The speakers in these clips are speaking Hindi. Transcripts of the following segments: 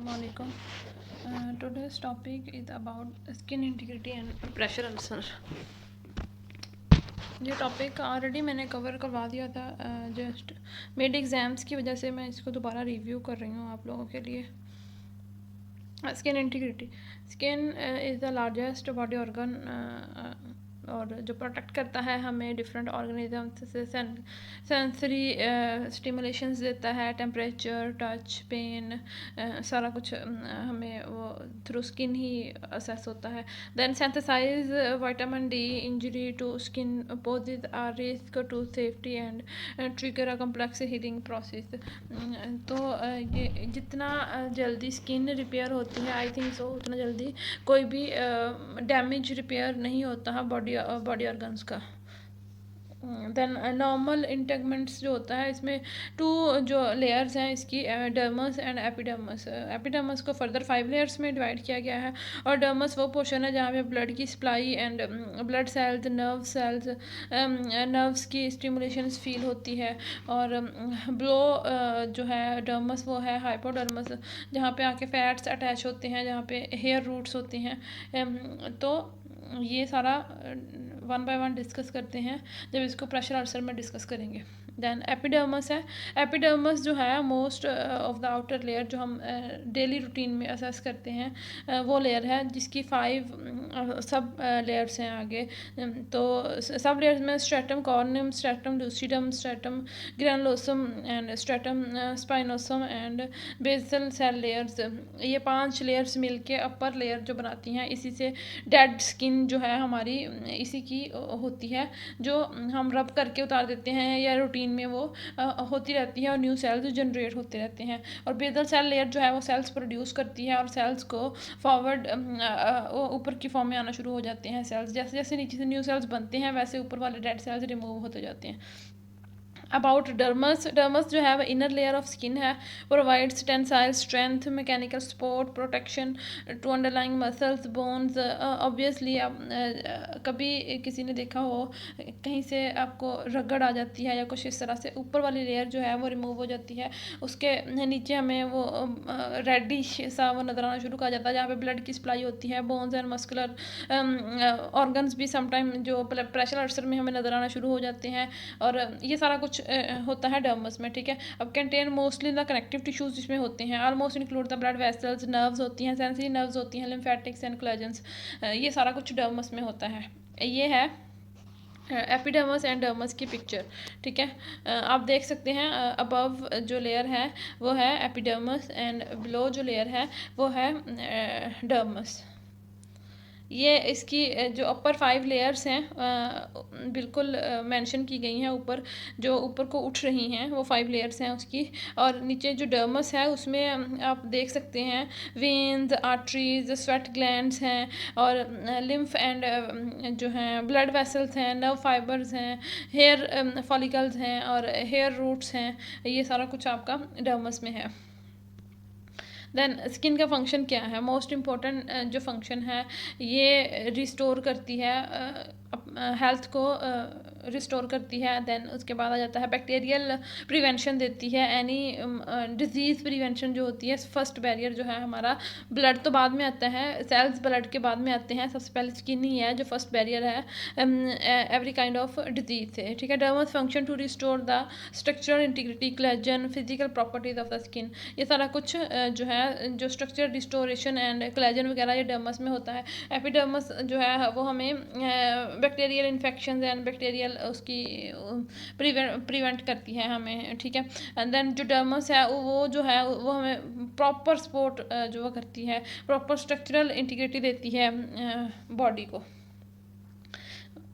Assalamualaikum. Today's topic is about skin integrity and pressure ulcer. ये टॉपिक ऑलरेडी मैंने कवर करवा दिया था जस्ट मेड एग्ज़ाम्स की वजह से मैं इसको दोबारा रिव्यू कर रही हूँ आप लोगों के लिए। Skin integrity, skin is the largest body organ और जो प्रोटेक्ट करता है हमें डिफरेंट ऑर्गेनिज्म से सेंसरी स्टिमुलेशंस देता है, टेम्परेचर, टच, पेन, सारा कुछ हमें वो थ्रू स्किन ही असेस होता है। Then synthesize vitamin D, injury to skin poses are risk to safety and trigger a complex healing process. तो ये जितना जल्दी स्किन रिपेयर होती है आई थिंक सो उतना जल्दी कोई भी डैमेज रिपेयर नहीं होता है बॉडी ऑर्गन्स का। देन नॉर्मल इंटेगमेंट्स जो होता है इसमें टू जो लेयर्स हैं इसकी, डर्मस एंड एपिडर्मस। एपिडर्मस को फर्दर 5 लेयर्स में डिवाइड किया गया है और डर्मस वो पोर्शन है जहाँ पे ब्लड की supply and blood cells, nerves की स्टिमुलेशंस फील होती है। और ब्लो जो है डर्मस वो है हाइपोडर्मस, जहाँ पे आके फैट्स अटैच होते हैं, जहाँ पे हेयर रूट्स होती हैं। तो ये सारा वन बाय वन डिस्कस करते हैं जब इसको प्रेशर अल्सर में डिस्कस करेंगे। देन एपिडर्मस है। एपिडर्मस जो है most of the outer layer जो हम डेली रूटीन में असेस करते हैं वो लेयर है जिसकी 5 सब लेयर्स हैं आगे। तो सब लेयर्स में stratum corneum, stratum lucidum, stratum granulosum and stratum spinosum and basal cell layers, ये 5 लेयर्स मिलके अपर लेयर जो बनाती हैं। इसी से डेड स्किन जो है हमारी इसी की होती है, जो हम रब करके उतार देते हैं या रूटीन में वो होती रहती है और न्यू सेल्स जनरेट होते रहते हैं। और बेसल सेल लेयर जो है वो सेल्स प्रोड्यूस करती है और सेल्स को फॉरवर्ड ऊपर की फॉर्म में आना शुरू हो जाते हैं सेल्स। जैसे जैसे नीचे से न्यू सेल्स बनते हैं वैसे ऊपर वाले डेड सेल्स रिमूव होते जाते हैं। अबाउट डर्मस, डर्मस जो है वह इनर लेयर ऑफ स्किन है, provides tensile strength, mechanical support, protection to underlying muscles, bones. Obviously आप कभी किसी ने देखा हो कहीं से आपको रगड़ आ जाती है या कुछ इस तरह से, ऊपर वाली लेयर जो है वो रिमूव हो जाती है, उसके नीचे हमें वो रेडिश सा वो नज़र आना शुरू कर जाता है जहाँ पे ब्लड की सप्लाई होती है। बोन्स एंड मस्कुलर ऑर्गन्स भी समटाइम जो प्रेशर अल्सर में हमें नज़र आना शुरू हो जाते हैं। और ये सारा कुछ होता है डर्मस में, ठीक है। अब contain mostly the connective tissues जिसमें होते हैं, almost include the blood vessels, nerves होती हैं, सेंसरी नर्व्स होती हैं, लिम्फेटिक्स एंड कोलेजन्स, ये सारा कुछ डर्मस में होता है। ये है एपिडर्मस एंड डर्मस की पिक्चर, ठीक है। आप देख सकते हैं अबव जो लेयर है वो है एपिडर्मस एंड बिलो जो लेयर है वो है डर्मस। ये इसकी जो अपर 5 लेयर्स हैं बिल्कुल मेंशन की गई हैं, ऊपर जो ऊपर को उठ रही हैं वो 5 लेयर्स हैं उसकी। और नीचे जो डर्मस है उसमें आप देख सकते हैं वेन्स, आर्टरीज, स्वेट ग्लैंड्स हैं और लिम्फ एंड जो हैं ब्लड वेसल्स हैं, नर्व फाइबर्स हैं, हेयर फॉलिकल्स हैं और हेयर रूट्स हैं। ये सारा कुछ आपका डर्मस में है। देन स्किन का फंक्शन क्या है, मोस्ट इम्पॉर्टेंट जो फंक्शन है ये रिस्टोर करती है हेल्थ को, रिस्टोर करती है। देन उसके बाद आ जाता है बैक्टीरियल प्रिवेंशन देती है, एनी डिजीज़ प्रिवेंशन जो होती है। फर्स्ट बैरियर जो है हमारा, ब्लड तो बाद में आता है, सेल्स ब्लड के बाद में आते हैं, सबसे पहले स्किन ही है जो फर्स्ट बैरियर है एवरी काइंड ऑफ डिजीज से, ठीक है। Dermis function to restore the structural integrity, collagen, physical properties of the skin, ये सारा कुछ जो है जो स्ट्रक्चर रिस्टोरेशन एंड कोलेजन वगैरह ये डर्मस में होता है। एपिडर्मस जो है वो हमें बैक्टीरियल इन्फेक्शन एंड बैक्टीरियल उसकी प्रिवेंट करती है हमें, ठीक है। एंड देन जो डर्मस है वो जो है वो हमें प्रॉपर सपोर्ट जो वो करती है, प्रॉपर स्ट्रक्चरल इंटीग्रिटी देती है बॉडी को।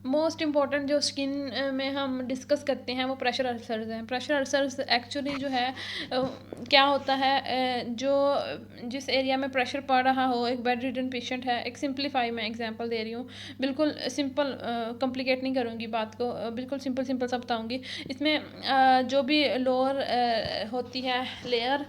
मोस्ट इम्पॉर्टेंट जो स्किन में हम डिस्कस करते हैं वो प्रेशर अल्सर्स हैं। प्रेशर अल्सर्स एक्चुअली जो है क्या होता है, जो जिस एरिया में प्रेशर पड़ रहा हो, एक बेड रिडन पेशेंट है, एक सिंपलीफाई मैं एग्जांपल दे रही हूँ, बिल्कुल सिंपल, कॉम्प्लिकेट नहीं करूँगी बात को, बिल्कुल सिंपल सिंपल सा बताऊँगी। इसमें जो भी लोअर होती है लेयर,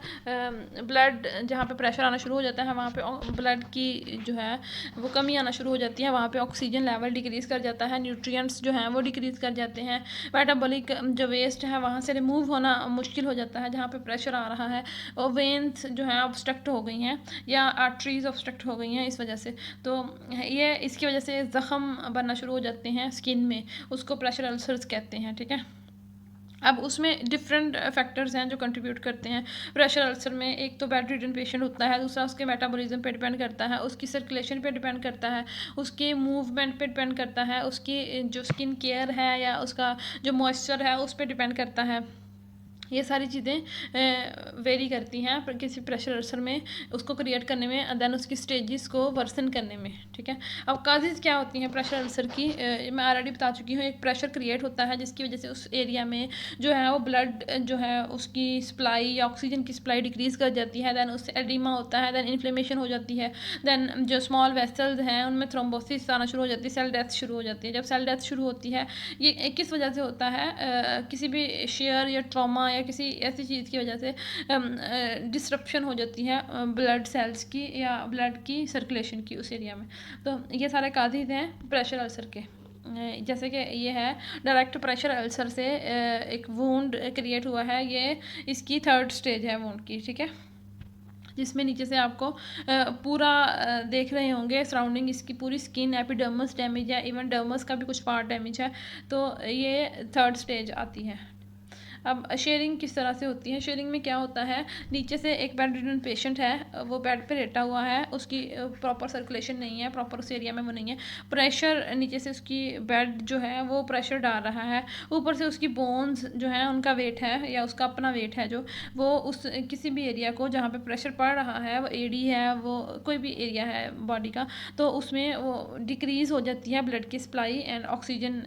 ब्लड जहाँ पे प्रेशर आना शुरू हो जाता है वहाँ पे ब्लड की जो है वो कमी आना शुरू हो जाती है, वहाँ पे ऑक्सीजन लेवल डिक्रीज़ कर जाता है। है, न्यूट्रिएंट्स जो हैं वो डिक्रीज़ कर जाते हैं, मेटाबॉलिक जो वेस्ट है वहाँ से रिमूव होना मुश्किल हो जाता है जहाँ पे प्रेशर आ रहा है, और वेन्स जो हैं ऑब्स्ट्रक्ट हो गई हैं या आर्टरीज ऑब्स्ट्रक्ट हो गई हैं इस वजह से, तो ये इसकी वजह से ज़ख़म बनना शुरू हो जाते हैं स्किन में, उसको प्रेशर अल्सर्स कहते हैं, ठीक है। अब उसमें डिफरेंट फैक्टर्स हैं जो कंट्रीब्यूट करते हैं प्रेशर अल्सर में। एक तो बेड रिडन पेशेंट होता है, दूसरा उसके मेटाबॉलिज्म पे डिपेंड करता है, उसकी सर्कुलेशन पे डिपेंड करता है, उसके मूवमेंट पे डिपेंड करता है, उसकी जो स्किन केयर है या उसका जो मॉइस्चर है उस पर डिपेंड करता है। ये सारी चीज़ें वेरी करती हैं पर किसी प्रेशर अल्सर में उसको क्रिएट करने में, देन उसकी स्टेजेस को वर्सन करने में, ठीक है। अब काजेज़ क्या होती हैं प्रेशर अल्सर की, मैं ऑलरेडी बता चुकी हूँ। एक प्रेशर क्रिएट होता है जिसकी वजह से उस एरिया में जो है वो ब्लड जो है उसकी सप्लाई या ऑक्सीजन की सप्लाई डिक्रीज़ कर जाती है, दैन उससे एडिमा होता है, दैन इन्फ्लेमेशन हो जाती है, दैन जो स्मॉल वेसल्स हैं उनमें थ्रोम्बोसिस आना शुरू हो जाती है, सेल डेथ शुरू हो जाती है। जब सेल डेथ शुरू होती है ये किस वजह से होता है, किसी भी शेयर या ट्रॉमा या किसी ऐसी चीज़ की वजह से डिसरप्शन हो जाती है ब्लड सेल्स की या ब्लड की सर्कुलेशन की उस एरिया में। तो ये सारे काजेज़ हैं प्रेशर अल्सर के। जैसे कि ये है डायरेक्ट प्रेशर अल्सर से एक वुंड क्रिएट हुआ है, ये इसकी 3rd स्टेज है वुंड की, ठीक है, जिसमें नीचे से आपको पूरा देख रहे होंगे सराउंडिंग इसकी पूरी स्किन एपिडर्मस डैमेज है, इवन डर्मस का भी कुछ पार्ट डैमेज है, तो ये 3rd स्टेज आती है। अब शेयरिंग किस तरह से होती है, शेयरिंग में क्या होता है, नीचे से एक बेड रिडन पेशेंट है, वो बेड पे लेटा हुआ है, उसकी प्रॉपर सर्कुलेशन नहीं है, प्रॉपर उस एरिया में वो नहीं है, प्रेशर नीचे से उसकी बेड जो है वो प्रेशर डाल रहा है, ऊपर से उसकी बोन्स जो है उनका वेट है या उसका अपना वेट है जो वो उस किसी भी एरिया को जहाँ पे प्रेशर पड़ रहा है, वो एडी है, वो कोई भी एरिया है बॉडी का, तो उसमें वो डिक्रीज़ हो जाती है ब्लड की सप्लाई एंड ऑक्सीजन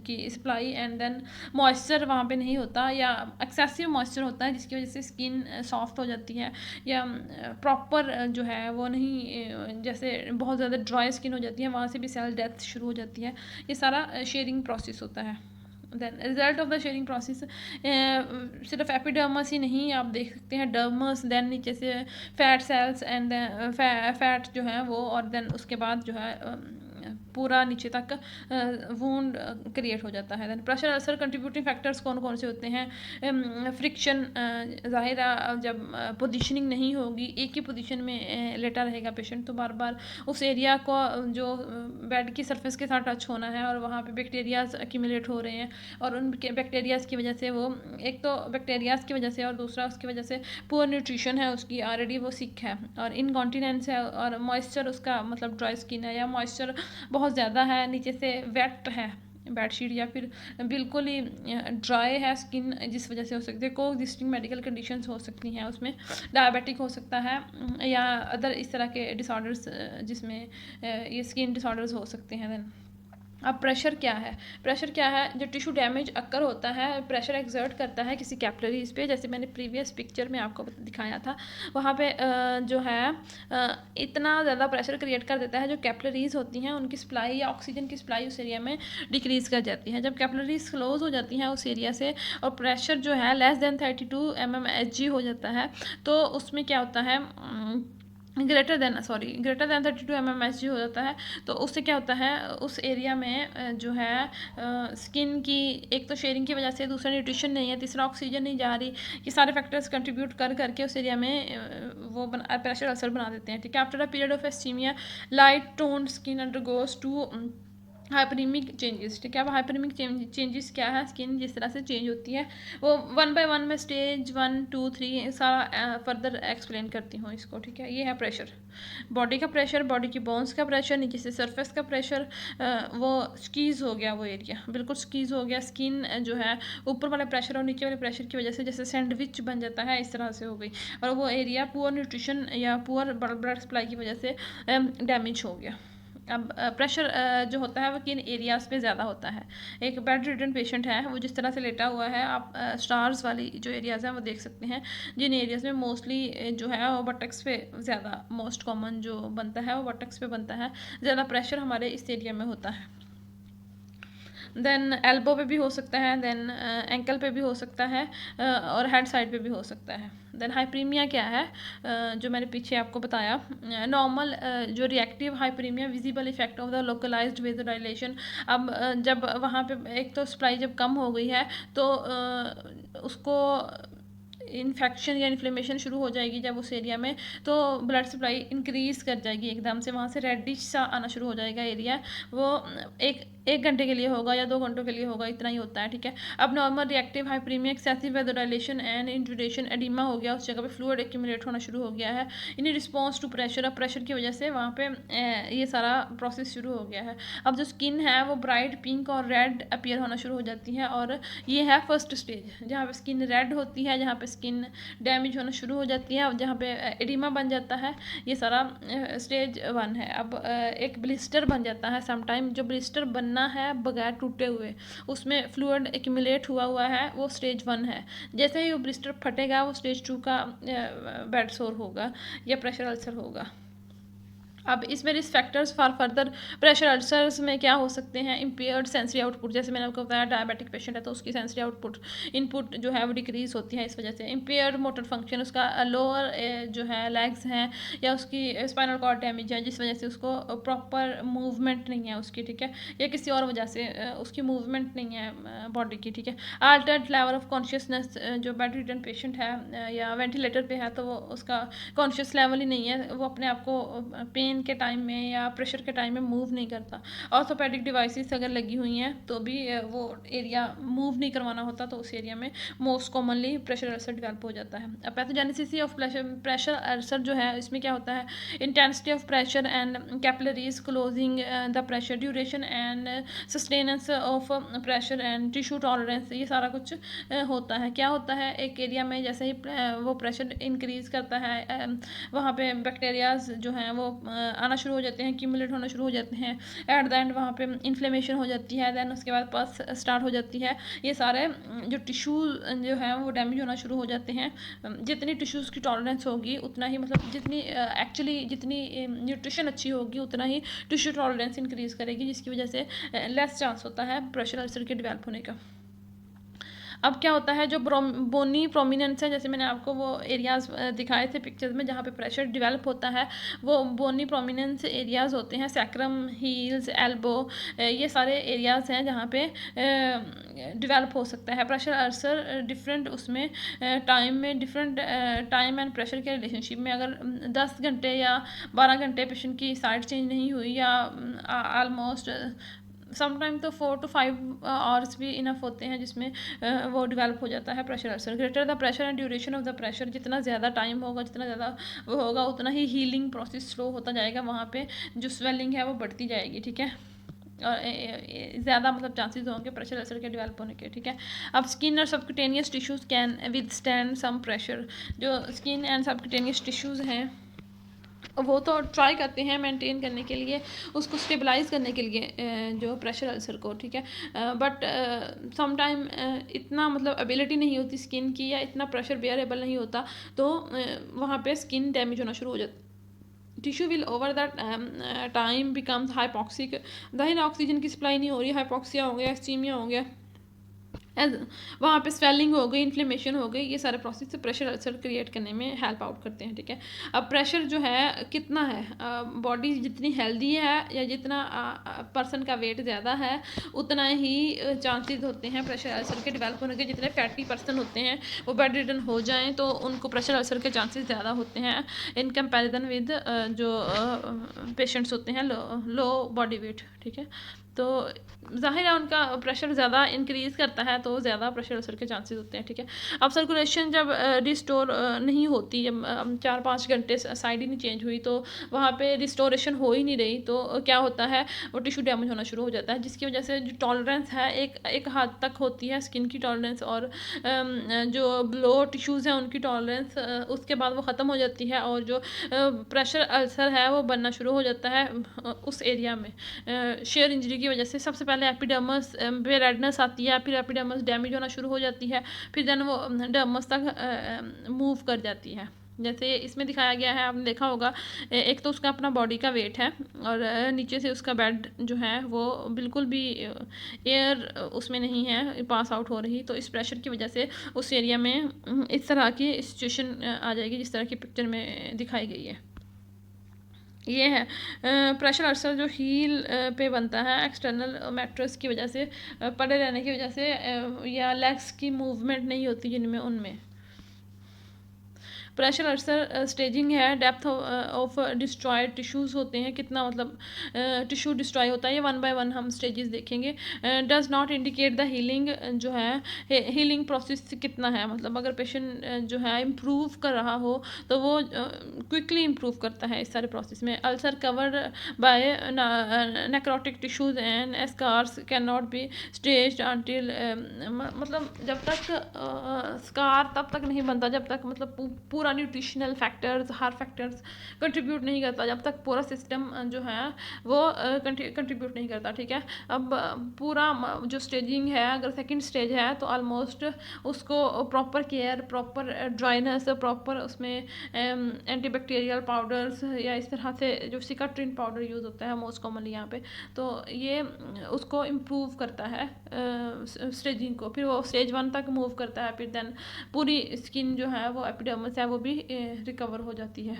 की सप्लाई, एंड देन मॉइस्चर वहाँ पे नहीं होता या एक्सेसिव मॉइस्चर होता है जिसकी वजह से स्किन सॉफ्ट हो जाती है, या प्रॉपर जो है वो नहीं, जैसे बहुत ज़्यादा ड्राई स्किन हो जाती है, वहाँ से भी सेल डेथ शुरू हो जाती है। ये सारा शेयरिंग प्रोसेस होता है। Then result of the shearing process, सिर्फ एपिडर्मस ही नहीं, आप देख सकते हैं डर्मस, देन नीचे से फैट सेल्स एंड फैट जो है वो, और देन उसके बाद जो है पूरा नीचे तक वुंड क्रिएट हो जाता है। Then pressure ulcer contributing factors कौन कौन से होते हैं, फ्रिक्शन, ज़ाहिर है जब पोजीशनिंग नहीं होगी, एक ही पोजीशन में लेटा रहेगा पेशेंट, तो बार बार उस एरिया को जो बेड की सरफेस के साथ टच होना है और वहाँ पे बैक्टीरियाज एक्यूमुलेट हो रहे हैं, और उन बैक्टीरियाज की वजह से वो, एक तो बैक्टीरियाज की वजह से और दूसरा उसकी वजह से पुअर न्यूट्रिशन है उसकी, ऑलरेडी वो सिक है, और इनकॉन्टिनेंस है, और मॉइस्चर उसका मतलब ड्राई स्किन है या मॉइस्चर बहुत ज़्यादा है, नीचे से वेट है बेडशीट या फिर बिल्कुल ही ड्राई है स्किन, जिस वजह से हो सकती है को एग्जिस्टिंग मेडिकल कंडीशंस हो सकती हैं, उसमें डायबिटिक हो सकता है या अदर इस तरह के डिसऑर्डर्स जिसमें ये स्किन डिसऑर्डर्स हो सकते हैं। देन अब प्रेशर क्या है, प्रेशर क्या है, जो टिश्यू डैमेज अक्कर होता है, प्रेशर एक्सर्ट करता है किसी कैपिलरीज पे, जैसे मैंने प्रीवियस पिक्चर में आपको दिखाया था, वहाँ पे जो है इतना ज़्यादा प्रेशर क्रिएट कर देता है, जो कैपिलरीज होती हैं उनकी सप्लाई या ऑक्सीजन की सप्लाई उस एरिया में डिक्रीज़ कर जाती है। जब कैपिलरीज क्लोज हो जाती हैं उस एरिया से और प्रेशर जो है लेस दैन 32 mmHg हो जाता है, तो उसमें क्या होता है, ग्रेटर दैन 32 mmHg हो जाता है, तो उससे क्या होता है उस एरिया में जो है स्किन की, एक तो शेयरिंग की वजह से, दूसरा न्यूट्रिशन नहीं है, तीसरा ऑक्सीजन नहीं जा रही, ये सारे फैक्टर्स कंट्रीब्यूट कर करके उस एरिया में वो प्रेशर अल्सर बना देते हैं, ठीक है। After a period of ischemia light toned skin undergoes to hyperemic changes, ठीक है। अब हाइपरमिक चेंजेस क्या है, स्किन जिस तरह से चेंज होती है वो 1 by 1 में स्टेज 1 2 3 सारा फर्दर एक्सप्लेन करती हूँ इसको, ठीक है। ये है प्रेशर, बॉडी का प्रेशर, बॉडी की बोन्स का प्रेशर, नीचे से सरफेस का प्रेशर, वो स्कीज़ हो गया, वो एरिया बिल्कुल स्कीज़ हो गया, स्किन जो है ऊपर वाले प्रेशर और नीचे वाले प्रेशर की वजह से जैसे सैंडविच बन जाता है, इस तरह से हो गई, और वो एरिया पुअर न्यूट्रिशन या पुअर ब्लड सप्लाई की वजह से डैमेज हो गया। अब प्रेशर जो होता है वो किन एरियाज़ पे ज़्यादा होता है, एक बेड रिडन पेशेंट है, वो जिस तरह से लेटा हुआ है, आप स्टार्स वाली जो एरियाज़ हैं वो देख सकते हैं, जिन एरियाज़ में मोस्टली जो है वो बटक्स पे ज़्यादा मोस्ट कॉमन जो बनता है वो बटक्स पे बनता है, ज़्यादा प्रेशर हमारे इस एरिया में होता है। देन एल्बो पे भी हो सकता है, देन एंकल पे भी हो सकता है, और हेड साइड पे भी हो सकता है। देन हाइपरीमिया क्या है, जो मैंने पीछे आपको बताया, नॉर्मल जो reactive hyperaemia visible effect of the localised vasodilation. अब जब वहाँ पे एक तो सप्लाई जब कम हो गई है तो उसको इन्फेक्शन या इन्फ्लेमेशन शुरू हो जाएगी जब उस एरिया में, तो ब्लड सप्लाई इंक्रीज़ कर जाएगी एकदम से, वहाँ से रेडिश सा आना शुरू हो जाएगा एरिया। वो एक घंटे के लिए होगा या 2 घंटों के लिए होगा, इतना ही होता है, ठीक है। अब normal reactive hyperemia excessive vasodilation and exudation edema हो गया, उस जगह पे फ्लूइड एक्यूमुलेट होना शुरू हो गया है इन रिस्पॉन्स टू प्रेशर। अब प्रेशर की वजह से वहाँ पे ये सारा प्रोसेस शुरू हो गया है। अब जो स्किन है वो ब्राइट पिंक और रेड अपीयर होना शुरू हो जाती है, और ये है फर्स्ट स्टेज, जहाँ पे स्किन रेड होती है, जहाँ पे स्किन डैमेज होना शुरू हो जाती है, और जहाँ पे एडिमा बन जाता है। ये सारा स्टेज 1 है। अब एक ब्लिस्टर बन जाता है समटाइम, जो ब्लिस्टर बनना है बगैर टूटे हुए, उसमें फ्लूइड एक्यूमुलेट हुआ है, वो स्टेज 1 है। जैसे ही वो ब्लिस्टर फटेगा वो स्टेज 2 का बेड सोर होगा या प्रेशर अल्सर होगा। अब इसमें risk factors for further pressure ulcers में क्या हो सकते हैं, इम्पेयर्ड सेंसरी आउटपुट, जैसे मैंने आपको बताया डायबिटिक पेशेंट है तो उसकी सेंसरी आउटपुट इनपुट जो है वो डिक्रीज होती है इस वजह से। इम्पेयर्ड मोटर फंक्शन, उसका लोअर जो है लेग्स हैं या उसकी स्पाइनल कॉर्ड डैमेज है जिस वजह से उसको प्रॉपर मूवमेंट नहीं है उसकी, ठीक है, या किसी और वजह से उसकी मूवमेंट नहीं है बॉडी की, ठीक है। अल्टर्ड लेवल ऑफ कॉन्शियसनेस, जो बेड रिटन पेशेंट है या वेंटिलेटर पे है तो वो उसका कॉन्शियस लेवल ही नहीं है, वो अपने आप को पेन के टाइम में या प्रेशर के टाइम में मूव नहीं करता। ऑर्थोपेडिक डिवाइसेस अगर लगी हुई हैं तो भी वो एरिया मूव नहीं करवाना होता, तो उस एरिया में most commonly pressure ulcer develop हो जाता है। पैथोजेनेसिस ऑफ प्रेशर अल्सर जो है इसमें क्या होता है, intensity of pressure and capillaries closing the pressure, duration and sustenance of pressure and tissue tolerance, ये सारा कुछ होता है। क्या होता है, एक एरिया में जैसे ही वो प्रेशर इंक्रीज करता है वहाँ पे बैक्टीरियाज जो हैं वो आना शुरू हो जाते हैं, क्यूमुलेट होना शुरू हो जाते हैं, एट द एंड वहाँ पे इन्फ्लेमेशन हो जाती है, देन उसके बाद पस स्टार्ट हो जाती है। ये सारे जो टिश्यू जो है वो डैमेज होना शुरू हो जाते हैं। जितनी टिश्यूज़ की टॉलरेंस होगी उतना ही, मतलब जितनी एक्चुअली जितनी न्यूट्रिशन अच्छी होगी उतना ही टिश्यू टॉलरेंस इंक्रीज़ करेगी, जिसकी वजह से लेस चांस होता है प्रेशर अल्सर के डेवलप होने का। अब क्या होता है, जो बोनी प्रोमिनेंस है, जैसे मैंने आपको वो एरियाज़ दिखाए थे पिक्चर्स में जहाँ पे प्रेशर डेवलप होता है, वो बोनी प्रोमिनेंस एरियाज़ होते हैं, सैक्रम, हील्स, एल्बो, ये सारे एरियाज़ हैं जहाँ पे डेवलप हो सकता है प्रेशर अल्सर। डिफरेंट उसमें टाइम में डिफरेंट टाइम एंड प्रेशर के रिलेशनशिप में, अगर 10 घंटे या 12 घंटे पेशेंट की साइड चेंज नहीं हुई या ऑलमोस्ट समटाइम तो 4 to 5 आवर्स भी इनफ होते हैं जिसमें वो डेवलप हो जाता है pressure ulcer. Greater the pressure and duration of the pressure, जितना ज़्यादा टाइम होगा, जितना ज़्यादा वो होगा, उतना ही हीलिंग प्रोसेस स्लो होता जाएगा, वहाँ पे जो स्वेलिंग है वो बढ़ती जाएगी, ठीक है, और ज़्यादा मतलब चांसेस होंगे प्रेशर अल्सर के डेवलप होने के, ठीक है। अब स्किन और subcutaneous tissues can withstand some pressure, जो स्किन एंड सबक्यूटेनियस टिश्यूज़ हैं वो तो ट्राई करते हैं मेंटेन करने के लिए, उसको स्टेबलाइज करने के लिए जो प्रेशर अल्सर को, ठीक है, बट सम टाइम इतना मतलब एबिलिटी नहीं होती स्किन की, या इतना प्रेशर बेयरेबल नहीं होता, तो वहाँ पे स्किन डैमेज होना शुरू हो जाता। Tissue will over the time becomes hypoxic, जाहिर ऑक्सीजन की सप्लाई नहीं हो रही, हाइपॉक्सिया हो गया, एक्सटीमिया हो गया, वहाँ पे स्वेलिंग हो गई, इन्फ्लेमेशन हो गई, ये सारे प्रोसेस से प्रेशर अल्सर क्रिएट करने में हेल्प आउट करते हैं, ठीक है। अब प्रेशर जो है कितना है, बॉडी जितनी हेल्दी है या जितना पर्सन का वेट ज़्यादा है उतना ही चांसेस होते हैं प्रेशर अल्सर के डेवलप होने के। जितने फैटी पर्सन होते हैं वो बेड रिडन हो जाएँ तो उनको प्रेशर अल्सर के चांसेस ज़्यादा होते हैं इन कंपेरिजन विद जो पेशेंट्स होते हैं लो बॉडी वेट, ठीक है। तो ज़ाहिर है उनका प्रेशर ज़्यादा इंक्रीज़ करता है तो ज़्यादा प्रेशर अल्सर के चांसेस होते हैं, ठीक है। अब सर्कुलेशन जब रिस्टोर नहीं होती, जब 4-5 घंटे साइड ही नहीं चेंज हुई तो वहाँ पे रिस्टोरेशन हो ही नहीं रही, तो क्या होता है वो टिश्यू डैमेज होना शुरू हो जाता है, जिसकी वजह से जो टॉलरेंस है एक हद तक होती है स्किन की टॉलरेंस, और जो ब्लो टिश्यूज़ हैं उनकी टॉलरेंस उसके बाद वो ख़त्म हो जाती है, और जो प्रेशर अल्सर है वो बनना शुरू हो जाता है उस एरिया में शेयर इंजरी की वजह से। सबसे पहले एपिडर्मस पे रेडनेस आती है, फिर एपिडर्मस डैमेज होना शुरू हो जाती है, फिर देन वो डर्मस तक मूव कर जाती है। जैसे इसमें दिखाया गया है, आपने देखा होगा, एक तो उसका अपना बॉडी का वेट है और नीचे से उसका बेड जो है वो बिल्कुल भी एयर उसमें नहीं है पास आउट हो रही, तो इस प्रेशर की वजह से उस एरिया में इस तरह की सिचुएशन आ जाएगी जिस तरह की पिक्चर में दिखाई गई है। ये है प्रेशर अल्सर जो हील पे बनता है एक्सटर्नल मैट्रेस की वजह से, पड़े रहने की वजह से, या लेग्स की मूवमेंट नहीं होती जिनमें उनमें। प्रेशर अल्सर स्टेजिंग है, डेप्थ ऑफ डिस्ट्रॉयड टिश्यूज़ होते हैं, कितना मतलब टिश्यू डिस्ट्रॉय होता है, ये 1 बाय 1 हम स्टेजेस देखेंगे। Does not indicate the healing, जो है हीलिंग प्रोसेस कितना है, मतलब अगर पेशेंट जो है इम्प्रूव कर रहा हो तो वो क्विकली इम्प्रूव करता है इस सारे प्रोसेस में। Ulcer covered by necrotic tissues and scars can not be staged until, मतलब जब तक स्कार तब तक नहीं बनता जब तक मतलब पूरा न्यूट्रिशनल फैक्टर्स, हर फैक्टर्स कंट्रीब्यूट नहीं करता, जब तक पूरा सिस्टम जो है वो कंट्रीब्यूट नहीं करता, ठीक है। अब पूरा जो स्टेजिंग है, अगर सेकंड स्टेज है तो ऑलमोस्ट उसको proper care, proper dryness, proper उसमें एंटीबैक्टीरियल पाउडर्स या इस तरह से जो सिकाट्रिन पाउडर यूज़ होता है मोस्ट कॉमनली यहाँ पे, तो ये उसको इम्प्रूव करता है स्टेजिंग को, फिर वो स्टेज 1 तक मूव करता है, फिर देन पूरी स्किन जो है वो एपिडर्मिस है वो भी रिकवर हो जाती है।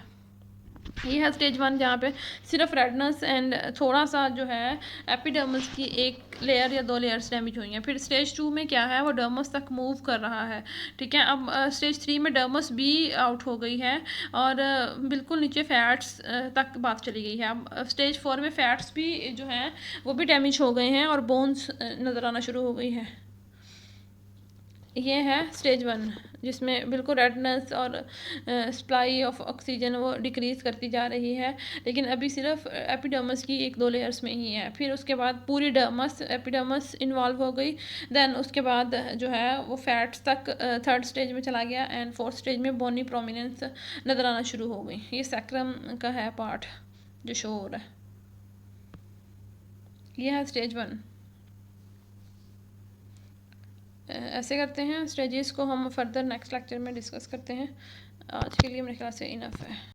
ये है स्टेज 1 जहाँ पे सिर्फ रेडनेस एंड थोड़ा सा जो है एपिडर्मिस की एक लेयर या 2 लेयर्स डैमेज हुई हैं। फिर स्टेज 2 में क्या है, वो डर्मस तक मूव कर रहा है, ठीक है। अब स्टेज 3 में डर्मस भी आउट हो गई है और बिल्कुल नीचे फैट्स तक बात चली गई है। अब स्टेज 4 में फैट्स भी जो हैं वो भी डैमेज हो गए हैं और बोन्स नज़र आना शुरू हो गई है। ये है स्टेज 1 जिसमें बिल्कुल रेडनेस और सप्लाई ऑफ ऑक्सीजन वो डिक्रीज़ करती जा रही है, लेकिन अभी सिर्फ एपिडर्मिस की 1-2 लेयर्स में ही है। फिर उसके बाद पूरी डर्मस एपिडर्मिस इन्वॉल्व हो गई, देन उसके बाद जो है वो फैट्स तक 3rd स्टेज में चला गया एंड 4th स्टेज में बोनी प्रोमिनेंस नज़र आना शुरू हो गई। ये सैक्रम का है पार्ट जो शो हो रहा है। ये है स्टेज 1। ऐसे करते हैं, स्टेजेस को हम फर्दर नेक्स्ट लेक्चर में डिस्कस करते हैं। आज के लिए मेरे ख्याल से इनफ है।